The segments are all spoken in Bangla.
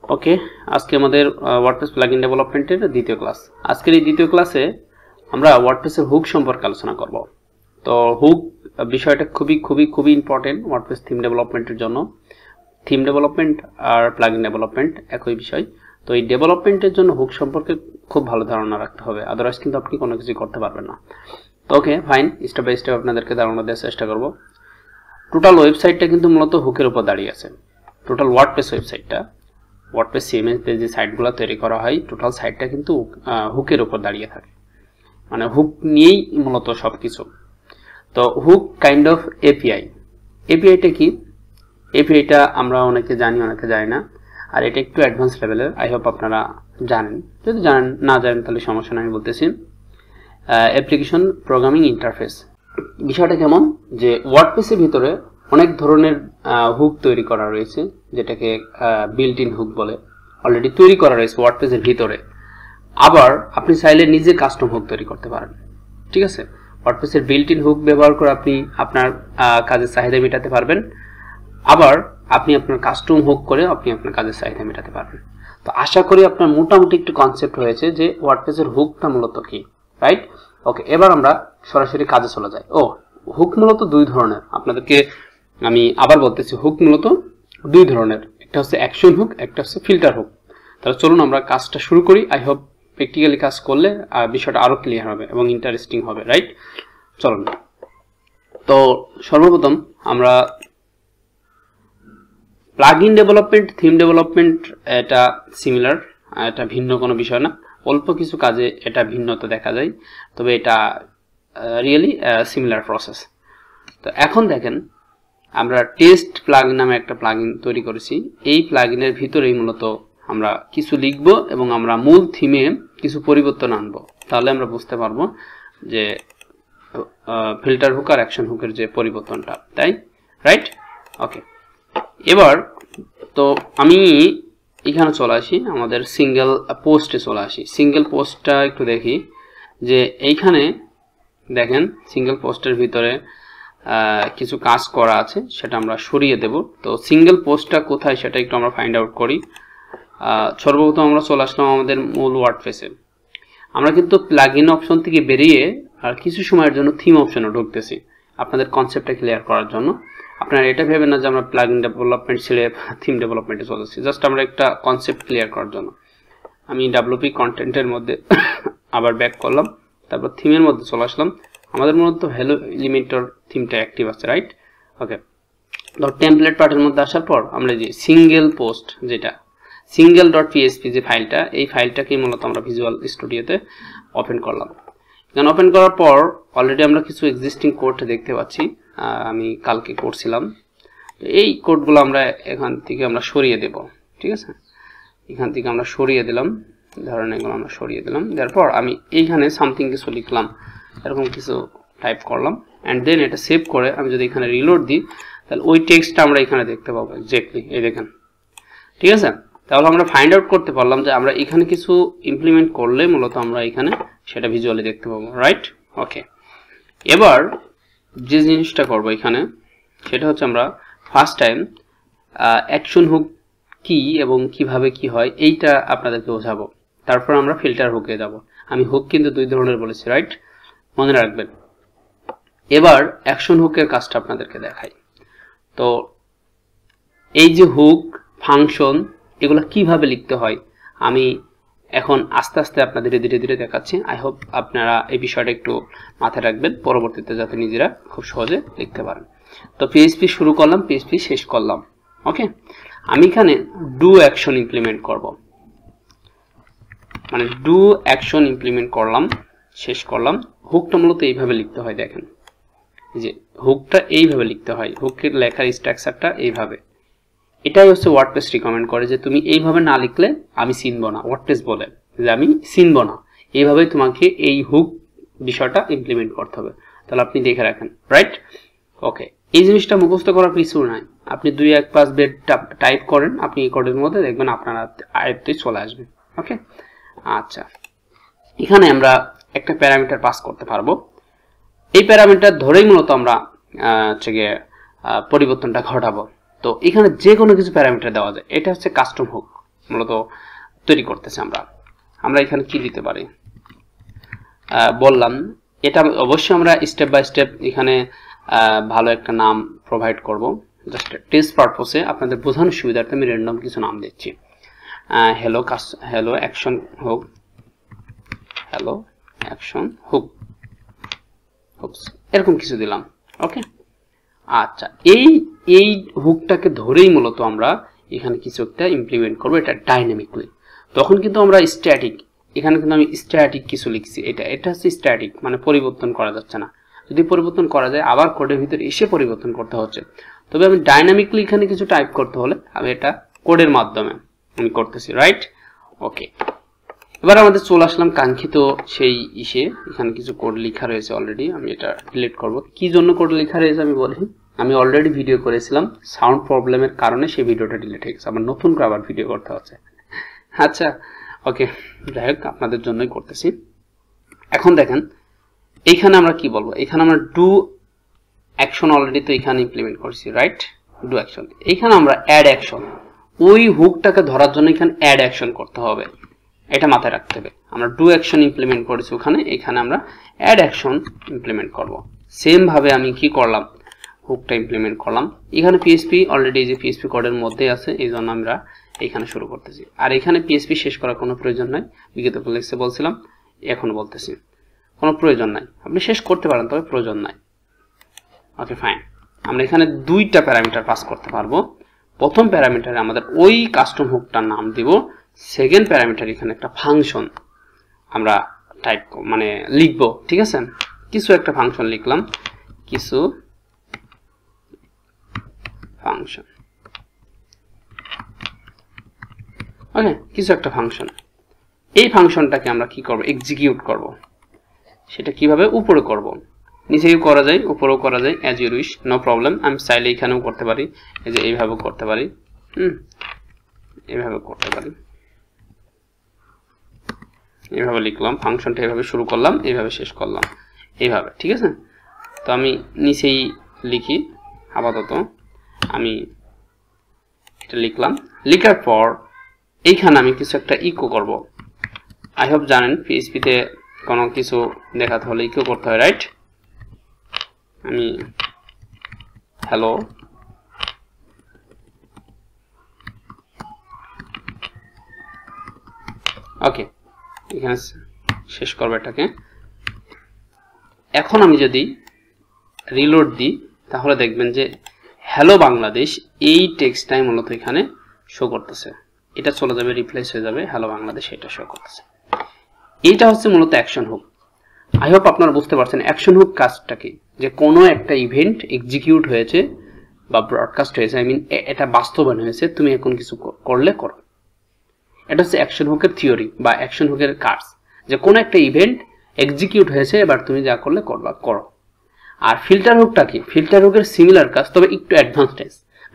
ওকে, আজকে আমাদের ওয়ার্ডপ্রেস প্লাগইন ডেভেলপমেন্টের দ্বিতীয় ক্লাস। আজকের এই দ্বিতীয় ক্লাসে আমরা ওয়ার্ডপ্রেসের হুক সম্পর্কে আলোচনা করব। তো হুক বিষয়টা খুবই ইম্পর্টেন্ট ওয়ার্ডপ্রেস থিম ডেভেলপমেন্টের জন্য। থিম ডেভেলপমেন্ট আর প্লাগইন ডেভেলপমেন্ট একই বিষয়। তো এই ডেভেলপমেন্টের জন্য হুক সম্পর্কে খুব ভালো ধারণা রাখতে হবে, আদারওয়াইজ কিন্তু আপনি কোনো কিছু করতে পারবেন না। তো okay fine, step by step আপনাদেরকে ধারণা দেওয়ার চেষ্টা করব। টোটাল ওয়েবসাইটটা কিন্তু মূলত হুকের উপর দাঁড়িয়ে আছে। টোটাল ওয়ার্ডপ্রেস ওয়েবসাইটটা, ওয়ার্ডপ্রেস সিএমএস দিয়ে যে সাইটগুলো তৈরি করা হয়, টোটাল সাইটটা কিন্তু হুকের উপর দাঁড়িয়ে থাকে, মানে হুক নিয়েই মূলত সবকিছু। তো হুক কাইন্ড অফ এপিআই। এপিআইটা কি? এপিআইটা আমরা অনেকে জানি, অনেকে জানি না, আর এটা একটু অ্যাডভান্স লেভেলের। আই হোপ আপনারা জানেন। যদি জানেন না জানেন তাহলে সমস্যা নেই, আমি বলতেছি। অ্যাপ্লিকেশন প্রোগ্রামিং ইন্টারফেস বিষয়টা কেমন, যে ওয়ার্ডপ্রেসের ভিতরে অনেক ধরনের হুক তৈরি করা রয়েছে, যেটাকে বিল্ট ইন হুক বলে। অলরেডি তৈরি করা রয়েছে ওয়ার্ডপ্রেসের ভিতরে। আবার আপনি চাইলে নিজে কাস্টম হুক তৈরি করতে পারেন। ঠিক আছে, ওয়ার্ডপ্রেসের বিল্ট ইন হুক ব্যবহার করে আপনি আপনার কাজের চাহিদা মেটাতে পারবেন। আবার আপনি আপনার কাস্টম হুক করে আপনি আপনার কাজের চাহিদা মেটাতে পারবেন। তো আশা করি আপনার মোটামুটি একটু কনসেপ্ট হয়েছে যে ওয়ার্ডপ্রেসের হুকটা মূলত কি, রাইট? ওকে, এবার আমরা সরাসরি কাজে চলে যাই। হুক মূলত দুই ধরনের, আপনাদেরকে আমি আবার বলতেছি। হুক মূলত দুই ধরনের, একটা হচ্ছে অ্যাকশন হুক, একটা হচ্ছে ফিল্টার হুক। তাহলে চলুন আমরা কাজটা শুরু করি। আই হোপ প্র্যাকটিক্যালি কাজ করলে বিষয়টা আরো ক্লিয়ার হবে এবং ইন্টারেস্টিং হবে, রাইট? চলুন। তো সর্বপ্রথম আমরা প্লাগইন ডেভেলপমেন্ট, থিম ডেভেলপমেন্ট এটা সিমিলার, এটা ভিন্ন কোনো বিষয় না। অল্প কিছু কাজে এটা ভিন্নতা দেখা যায়, তবে এটা রিয়েলি সিমিলার প্রসেস। তো এখন দেখেন, আমরা টেস্ট প্লাগইন নামে একটা প্লাগইন তৈরি করেছি। এই প্লাগইনের ভিতরেই মূলত আমরা কিছু লিখব এবং আমরা মূল থিমে কিছু পরিবর্তন আনবো। তাহলে আমরা বুঝতে পারবো যে ফিল্টার হুক আর অ্যাকশন হুকের যে পরিবর্তনটা, তাই রাইট? ওকে, এবার তো আমি এখানে চলে আসি, আমাদের সিঙ্গেল পোস্টে চলে আসি। সিঙ্গেল পোস্টটা একটু দেখি, যে এইখানে দেখেন সিঙ্গেল পোস্টের ভিতরে কিছু কাজ করা আছে, সেটা আমরা সরিয়ে দেব। তো সিঙ্গেল পোস্টটা কোথায় সেটা একটু আমরা ফাইন্ড আউট করি। সর্বপ্রথম আমরা চলে আসলাম আমাদের মূল ওয়ার্ডপ্রেসে। আমরা কিন্তু প্লাগইন অপশন থেকে বেরিয়ে আর কিছু সময়ের জন্য থিম অপশনে ঢুকতেছি, আপনাদের কনসেপ্টটা ক্লিয়ার করার জন্য। আপনারা এটা ভেবেন না যে আমরা প্লাগইন ডেভেলপমেন্ট ছেড়ে থিম ডেভেলপমেন্টে চলে যাচ্ছি, জাস্ট আমরা একটা কনসেপ্ট ক্লিয়ার করার জন্য। আমি ডাব্লিউপি কন্টেন্টের মধ্যে আবার ব্যাক করলাম, তারপর থিমের মধ্যে চলে আসলাম। আমাদের মূলত হ্যালো এলিমেন্টর থিমটা অ্যাক্টিভ আছে, রাইট? ওকে, তো টেমপ্লেট পার্টের মধ্যে আসার পর আমরা যে সিঙ্গেল পোস্ট, যেটা সিঙ্গেল ডট পিএসপি যে ফাইলটা, এই ফাইলটাকে মূলত আমরা ভিজুয়াল স্টুডিওতে ওপেন করলাম। এখানে ওপেন করার পর অলরেডি আমরা কিছু এক্সিস্টিং কোড দেখতে পাচ্ছি, আমি কালকে করছিলাম। এই কোডগুলো আমরা এখান থেকে আমরা সরিয়ে দেব। ঠিক আছে, এখান থেকে আমরা সরিয়ে দিলাম, ধরেন এগুলো আমরা সরিয়ে দিলাম। তারপর আমি এইখানে সামথিং কিছু লিখলাম, এরকম কিছু টাইপ করলাম, অ্যান্ড দেন এটা সেভ করে আমি যদি এখানে রিলোড দিই, তাহলে ওই টেক্সটটা আমরা এখানে দেখতে পাবো এক্স্যাক্টলি, এই দেখেন। ঠিক আছে, তাহলে আমরা ফাইন্ড আউট করতে পারলাম যে আমরা এখানে কিছু ইমপ্লিমেন্ট করলে মূলত আমরা এখানে সেটা ভিজুয়ালি দেখতে পাবো, রাইট? ওকে, এবার যে জিনিসটা করবো এখানে, সেটা হচ্ছে আমরা ফার্স্ট টাইম অ্যাকশন হুক কি এবং কিভাবে কি হয় এইটা আপনাদেরকে বোঝাবো। তারপর আমরা ফিল্টার হুকে যাব। আমি হুক কিন্তু দুই ধরনের বলেছি, রাইট? মনে রাখবেন। এবার অ্যাকশন হুকের কাজটা আপনাদেরকে দেখাই। তো এই যে হুক, ফাংশন, এগুলো কিভাবে লিখতে হয় আমি এখন আস্তে আস্তে আপনাদের ধীরে ধীরে দেখাচ্ছি। আই হোপ আপনারা এই বিষয়টা একটু মাথায় রাখবেন, পরবর্তীতে যাতে নিজেরা খুব সহজে লিখতে পারেন। তো পিএইচপি শুরু করলাম, পিএইচপি শেষ করলাম। ওকে, আমি এখানে ডু অ্যাকশন ইমপ্লিমেন্ট করব, মানে ডু অ্যাকশন ইমপ্লিমেন্ট করলাম, শেষ করলাম। হুকটা মূলত এইভাবে লিখতে হয়, দেখেন যে হুকটা এইভাবে লিখতে হয়, হুকের লেখার স্ট্রাকচারটা এইভাবে। এটাই হচ্ছে ওয়ার্ডপ্রেস রিকমেন্ড করে যে তুমি এইভাবে না লিখলে আমি চিনব না। ওয়ার্ডপ্রেস বলে যে আমি চিনব না, এইভাবেই তোমাকে এই হুক বিষয়টা ইমপ্লিমেন্ট করতে হবে। তাহলে আপনি দেখে রাখেন, রাইট? ওকে, এই জিনিসটা মুখস্থ করার কিছু নাই, আপনি 2-1-5 বেড টাইপ করেন, আপনি এই কোডের মধ্যে দেখবেন আপনার আয়ত্তে চলে আসবে। ওকে, আচ্ছা, এখানে আমরা একটা প্যারামিটার পাস করতে পারবো। এই প্যারামিটার ধরেই মূলত আমরা পরিবর্তনটা ঘটাবো। তো এখানে যে কোনো কিছু প্যারামিটার দেওয়া যায়, এটা হচ্ছে কাস্টম হুক। মূলত তৈরি করতেছি আমরা এখানে কি দিতে পারি বললাম এটা অবশ্যই আমরা স্টেপ বাই স্টেপ এখানে ভালো একটা নাম প্রোভাইড করব জাস্ট টেস্ট পারপসে আপনাদের বোঝানোর সুবিধার্থে আমি র্যান্ডম কিছু নাম দিচ্ছি হ্যালো অ্যাকশন হুক এরকম কিছু দিলাম ওকে আচ্ছা এই হুকটাকে ধরেই মূলত আমরা এখানে কিছু একটা ইমপ্লিমেন্ট করব এটা ডাইনামিকলি তখন কিন্তু আমরা স্ট্যাটিক এখানে কিন্তু আমি স্ট্যাটিক কিছু লিখছি এটা হচ্ছে স্ট্যাটিক মানে পরিবর্তন করা যাচ্ছে না যদি পরিবর্তন করা যায় আবার কোডের ভিতরে এসে পরিবর্তন করতে হচ্ছে তবে আমি ডাইনামিকলি এখানে কিছু টাইপ করতে হলে আমি এটা কোডের মাধ্যমে আমি করতেছি রাইট ওকে এবার আমাদের চলে আসলাম কাঙ্ক্ষিত সেই এখানে কিছু কোড লেখা রয়েছে অলরেডি আমি এটা ডিলিট করব কি জন্য কোড লেখা রয়েছে আমি বলি আমি অলরেডি ভিডিও করেছিলাম সাউন্ড প্রবলেমের কারণে সেই ভিডিওটা ডিলিট হয়ে গেছে আবার নতুন করে আবার ভিডিও করতে হচ্ছে আচ্ছা ওকে যাই হোক আপনাদের জন্যই করতেছি এখন দেখেন এইখানে আমরা কি বলবো এখানে আমরা ডু অ্যাকশন অলরেডি তো এখানে ইমপ্লিমেন্ট করছি রাইট ডু অ্যাকশন এখানে আমরা অ্যাড অ্যাকশন ওই হুকটাকে ধরার জন্য এখানে অ্যাড অ্যাকশন করতে হবে এটা মাথায় রাখতে হবে আমরা ডু অ্যাকশন ইমপ্লিমেন্ট করেছি এখানে আমরা অ্যাড অ্যাকশন ইমপ্লিমেন্ট করব সেম ভাবে আমি কি করলাম হুকটা ইমপ্লিমেন্ট করলাম এখানে পিএইচপি অলরেডি যে পিএইচপি কোডের মধ্যে আছে এইজন্য আমরা এখানে শুরু করতেছি আর এখানে পিএইচপি শেষ করার কোনো প্রয়োজন নাই বিগত ক্লাসে বলছিলাম এখন বলতেছি কোনো প্রয়োজন নাই আপনি শেষ করতে পারেন তবে প্রয়োজন নাই ওকে ফাইন আমরা এখানে দুইটা প্যারামিটার পাস করতে পারবো প্রথম প্যারামিটারে আমাদের ওই কাস্টম হুকটার নাম দিব সেকেন্ড প্যারামিটার এখানে একটা ফাংশন আমরা টাইপ মানে লিখব ঠিক আছে কিছু একটা ফাংশন লিখলাম কিছু ফাংশন ওকে কিছু একটা ফাংশন এই ফাংশনটাকে আমরা কি করব এক্সিকিউট করব সেটা কিভাবে উপরে করব নিচেও করা যায় উপরেও করা যায় as you wish no problem আমি চাইলে এখানেও করতে পারি এই যে এইভাবে করতে পারি এইভাবে করতে পারি এইভাবে লিখলাম ফাংশনটা এইভাবে শুরু করলাম এইভাবে শেষ করলাম এইভাবে ঠিক আছে তো আমি নিচেই লিখি আপাতত আমি এটা লিখলাম লেখার পর এইখানে আমি কিছু একটা ইকো করব আই হোপ জানেন পিএইচপি তে কোনো কিছু দেখাতে হলে ইকো করতে হয় রাইট আমি হ্যালো ওকে এখানে শেষ করব এটাকে এখন আমি যদি রিলোড দিই তাহলে দেখবেন যে হ্যালো বাংলাদেশ এই টেক্সটটাই মূলত এখানে শো করতেছে এটা চলে যাবে রিপ্লেস হয়ে যাবে হ্যালো বাংলাদেশ এটা শো করতেছে এইটা হচ্ছে মূলত অ্যাকশন হুক আই হোপ আপনারা বুঝতে পারছেন অ্যাকশন হুক কাজটা কি যে কোনো একটা ইভেন্ট এক্সিকিউট হয়েছে বা ব্রডকাস্ট হয়েছে আই মিন এটা বাস্তবায়ন হয়েছে তুমি এখন কিছু করলে করো এটা হচ্ছে অ্যাকশন হুকের থিওরি বা অ্যাকশন হুকের কাজ যে কোনো একটা ইভেন্ট এক্সিকিউট হয়েছে এবার তুমি যা করলে করো আর ফিল্টার হুকটা কি ফিল্টার হুকের সিমিলার কাজ তবে একটু অ্যাডভান্সড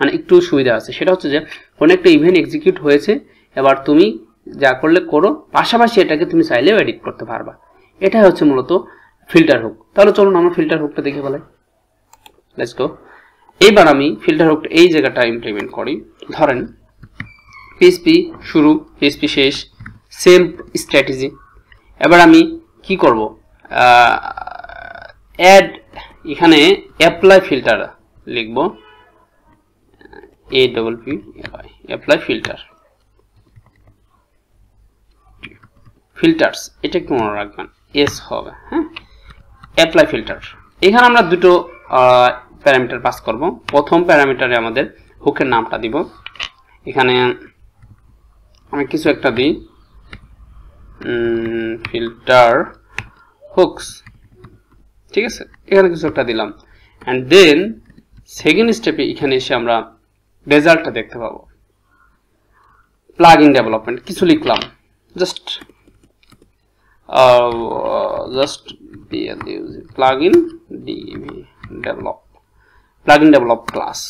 মানে একটু সুবিধা আছে সেটা হচ্ছে যে কোনো একটা ইভেন্ট এক্সিকিউট হয়েছে এবার তুমি যা করলে করো পাশাপাশি এটাকে তুমি চাইলেও এডিট করতে পারবা এটাই হচ্ছে মূলত ফিল্টার হুক তাহলে চলুন আমরা ফিল্টার হুকটা দেখে বলাই লেটস গো এইবার আমি ফিল্টার হুকটা এই জায়গাটা ইমপ্লিমেন্ট করি ধরেন পিএইচপি শুরু পিএইচপি শেষ সেম স্ট্র্যাটেজি এবার আমি কি করব অ্যাড এখানে অ্যাপ্লাই ফিল্টার লিখব অ্যাপ্লাই ফিল্টারস এটা একটু মনে রাখবেন এস হবে হ্যাঁ অ্যাপ্লাই ফিল্টার এখানে আমরা দুটো প্যারামিটার পাস করব প্রথম প্যারামিটারে আমাদের হুকের নামটা দিব এখানে আমি কিছু একটা দিই ফিল্টার হুকস ঠিক আছে এখানে কিছু একটা দিলাম এন্ড দেন সেকেন্ড স্টেপে এখানে এসে আমরা রেজাল্টটা দেখতে পাবো প্লাগইন ডেভেলপমেন্ট কিছু লিখলাম জাস্ট plugin develop class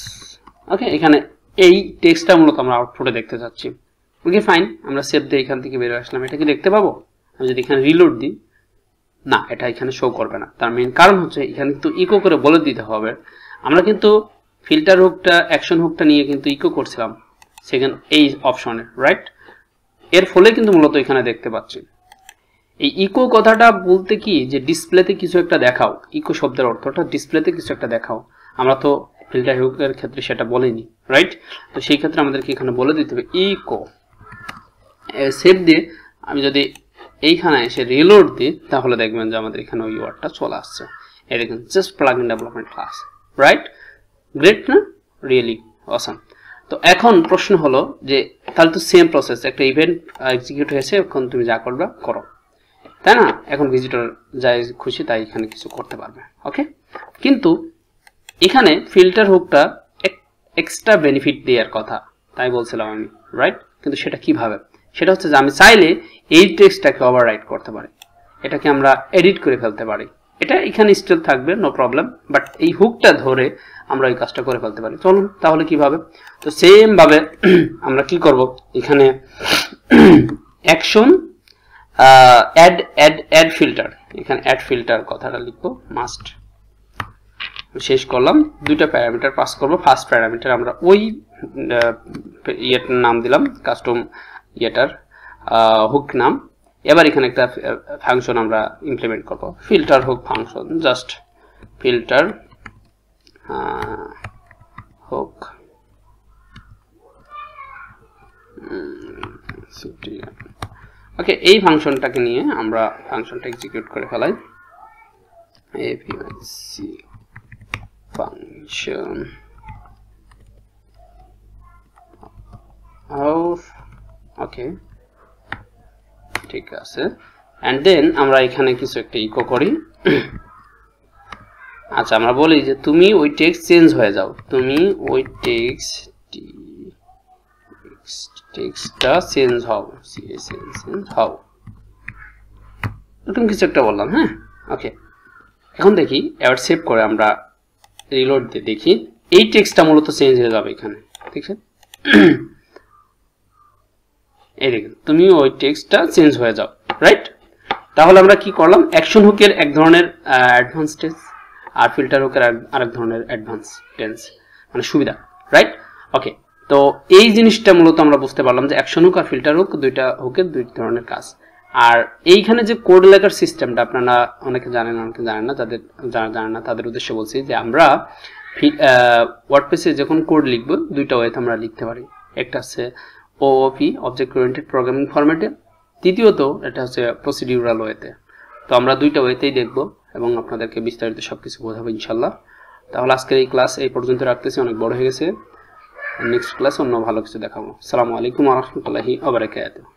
ওকে এখানে এই টেক্সটটা মূলত আমরা আউটপুটে দেখতে যাচ্ছি ওকে ফাইন আমরা সেভ দিয়ে এখান থেকে বের হয়ে আসলাম এটা কি দেখতে পাবো আমি যদি এখানে রিলোড দিই না এটা এখানে শো করবে না তার মেইন কারণ হচ্ছে এখানে কিন্তু ইকো করে বলে দিতে হবে আমরা কিন্তু ফিল্টার হুকটা অ্যাকশন হুকটা নিয়ে কিন্তু ইকো করছিলাম সেকেন্ড এই অপশনে রাইট এর ফলে কিন্তু মূলত এখানে দেখতে পাচ্ছি এই ইকো কথাটা বলতে কি যে ডিসপ্লেতে কিছু একটা দেখাও, ইকো শব্দের অর্থটা ডিসপ্লেতে কিছু একটা দেখাও। আমরা তো ফিল্টার হুকের ক্ষেত্রে সেটা বলিনি, রাইট? তো সেই ক্ষেত্রে আমাদেরকে এখানে বলে দিতে হবে ইকো সেভ দিয়ে আমি যদি এইখানে এসে রিলোড দিই তাহলে দেখবেন যে আমাদের এখানে ওই ওয়ার্ডটা চলে আসছে। এই দেখুন just plugin development class, right? Great না? Really awesome. তো এখন প্রশ্ন হলো যে তাহলে তো সেম প্রসেস, একটা ইভেন্ট এক্সিকিউট হয়েছে, এখন তুমি যা করবে করো, তাই না? এখন ভিজিটর যাই খুশি তাই এখানে কিছু করতে পারবে, ওকে? কিন্তু এখানে ফিল্টার হুকটা এক্সট্রা বেনিফিট দেওয়ার কথা, তাই বলছিলাম আমি, রাইট? কিন্তু সেটা কিভাবে? সেটা হচ্ছে যে আমি চাইলে এই টেক্সটটাকে ওভাররাইট করতে পারি, এটাকে আমরা এডিট করে ফেলতে পারি। এটা এখানে স্টিল থাকবে, নো প্রবলেম, বাট এই হুকটা ধরে আমরা এই কাজটা করে ফেলতে পারি। চলুন তাহলে কিভাবে? তো সেম ভাবে আমরা কি করব, এখানে অ্যাকশন অ্যাড ফিল্টার, এখানে অ্যাড ফিল্টার কথাটা লিখবো, মাস্ট শেষ করলাম। দুইটা প্যারামিটার পাস করব। ফার্স্ট প্যারামিটার আমরা ওই ইয়েটার নাম দিলাম, কাস্টম ইয়েটার হুক নাম। এবার এখানে একটা ফাংশন আমরা ইমপ্লিমেন্ট করব, filter hook function, just filter hook okay. এই ফাংশনটাকে নিয়ে আমরা ফাংশনটা এক্সিকিউট করে ফেলাই, এপিসি ফাংশন ওকে, ঠিক আছে। এন্ড দেন আমরা এখানে কিছু একটা ইকো করি। আচ্ছা, আমরা বলি যে তুমি ওই টেক্সট চেঞ্জ হয়ে যাও, তুমি ওই টেক্সটটা চেঞ্জ হও, চেঞ্জ হও, এরকম কিছু একটা বললাম, হ্যাঁ? ওকে, এখন দেখি, এবার সেভ করে আমরা রিলোড দিয়ে দেখি এই টেক্সটটা মূলত চেঞ্জ হয়ে যাবে এখানে, ঠিক আছে? এই দেখুন, তুমি ওই টেক্সটটা চেঞ্জ হয়ে যাও, রাইট? তাহলে আমরা কি করলাম, অ্যাকশন হুকের এক ধরনের অ্যাডভান্স টেন্স আর ফিল্টার হুকের আরেক ধরনের অ্যাডভান্স টেন্স, মানে সুবিধা, রাইট? ওকে, তো এই জিনিসটা মূলত আমরা বুঝতে পারলাম যে অ্যাকশন হুক আর ফিল্টার হুক দুইটা হুকের দুই ধরনের কাজ। আর এইখানে যে কোড লেখার সিস্টেমটা আপনারা অনেকে জানেন, অনেকে জানেন না, যারা জানেন না তাদের উদ্দেশ্যে বলছি যে আমরা ওয়ার্ডপ্রেসে যখন কোড লিখবো দুইটা ওয়েতে আমরা লিখতে পারি। একটা হচ্ছে ওওপি, অবজেক্ট ওরিয়েন্টেড প্রোগ্রামিং ফরম্যাটে, দ্বিতীয়ত এটা হচ্ছে প্রসিডিউরাল ওয়েতে। তো আমরা দুইটা ওয়েতেই দেখবো এবং আপনাদেরকে বিস্তারিত সবকিছু বোঝাবো ইনশাল্লাহ। তাহলে আজকের এই ক্লাস এই পর্যন্ত রাখতেছি, অনেক বড় হয়ে গেছে। নেক্সট ক্লাস অন্য ভালো কিছু দেখাবো। আসসালামু আলাইকুম ওয়া রাহমাতুল্লাহি ওয়া বারাকাতুহু।